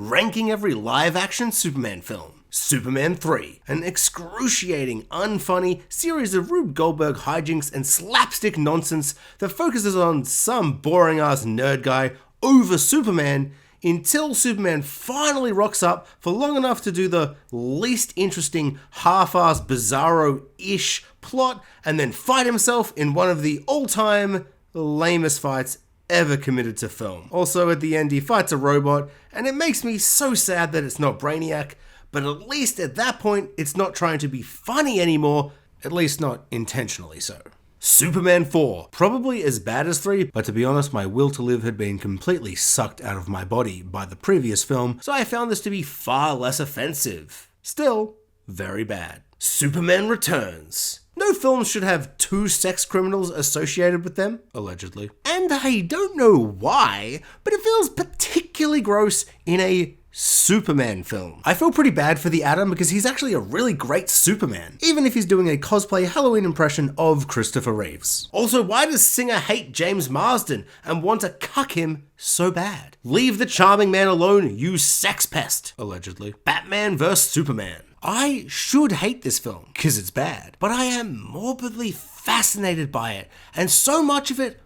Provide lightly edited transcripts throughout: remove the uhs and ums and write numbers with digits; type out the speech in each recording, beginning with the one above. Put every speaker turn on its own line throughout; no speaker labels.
ranking every live-action Superman film. Superman 3, an excruciating, unfunny series of Rube Goldberg hijinks and slapstick nonsense that focuses on some boring-ass nerd guy over Superman until Superman finally rocks up for long enough to do the least interesting, half-assed, bizarro-ish plot and then fight himself in one of the all-time lamest fights ever committed to film. Also, at the end, he fights a robot, and it makes me so sad that it's not Brainiac, but at least at that point, it's not trying to be funny anymore, at least not intentionally so. Superman 4, probably as bad as 3, but to be honest, my will to live had been completely sucked out of my body by the previous film, so I found this to be far less offensive. Still, very bad. Superman Returns. No films should have 2 sex criminals associated with them, allegedly. And I don't know why, but it feels particularly gross in a Superman film. I feel pretty bad for the Atom because he's actually a really great Superman, even if he's doing a cosplay Halloween impression of Christopher Reeves. Also, why does Singer hate James Marsden and want to cuck him so bad? Leave the charming man alone, you sex pest, allegedly. Batman vs Superman. I should hate this film because it's bad, but I am morbidly fascinated by it, and so much of it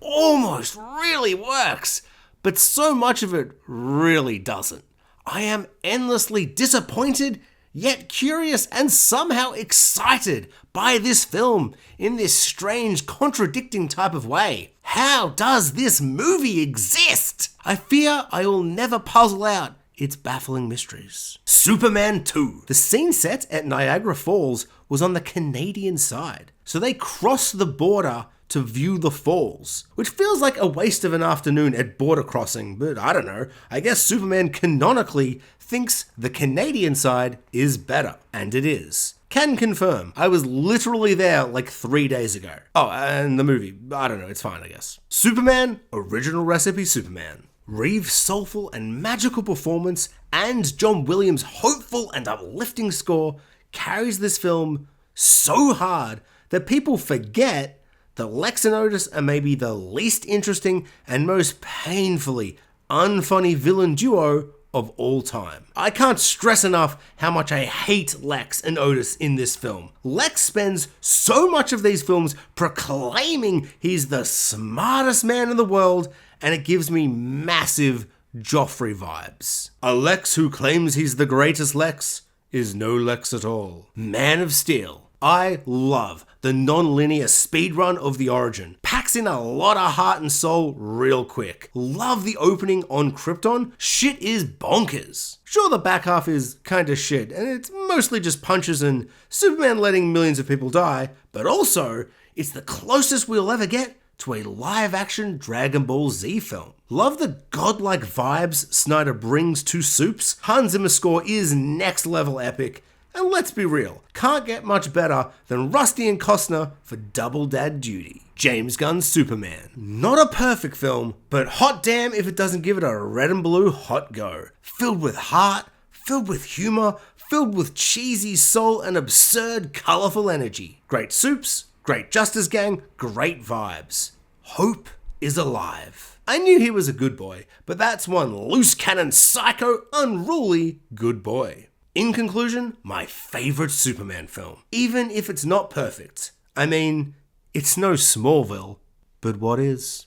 almost really works, but so much of it really doesn't. I am endlessly disappointed, yet curious and somehow excited by this film in this strange, contradicting type of way. How does this movie exist? I fear I will never puzzle out its baffling mysteries. Superman 2. The scene set at Niagara Falls was on the Canadian side, so they crossed the border to view the falls, which feels like a waste of an afternoon at border crossing, but I don't know, I guess Superman canonically thinks the Canadian side is better, and it is. Can confirm, I was literally there like 3 days ago. Oh, and the movie, I don't know, it's fine I guess. Superman, original recipe Superman. Reeves' soulful and magical performance and John Williams' hopeful and uplifting score carries this film so hard that people forget that Lex and Otis are maybe the least interesting and most painfully unfunny villain duo of all time. I can't stress enough how much I hate Lex and Otis in this film. Lex spends so much of these films proclaiming he's the smartest man in the world, and it gives me massive Joffrey vibes. A Lex who claims he's the greatest Lex is no Lex at all. Man of Steel. I love the non-linear speedrun of the origin. Packs in a lot of heart and soul real quick. Love the opening on Krypton. Shit is bonkers. Sure, the back half is kinda shit, and it's mostly just punches and Superman letting millions of people die, but also, it's the closest we'll ever get to a live-action Dragon Ball Z film. Love the godlike vibes Snyder brings to Supes. Hans Zimmer's score is next-level epic. And let's be real, can't get much better than Rusty and Costner for double dad duty. James Gunn's Superman. Not a perfect film, but hot damn if it doesn't give it a red and blue hot go. Filled with heart, filled with humor, filled with cheesy soul and absurd, colorful energy. Great Supes, great Justice Gang, great vibes. Hope is alive. I knew he was a good boy, but that's one loose cannon, psycho, unruly good boy. In conclusion, my favorite Superman film, even if it's not perfect. I mean, it's no Smallville, but what is?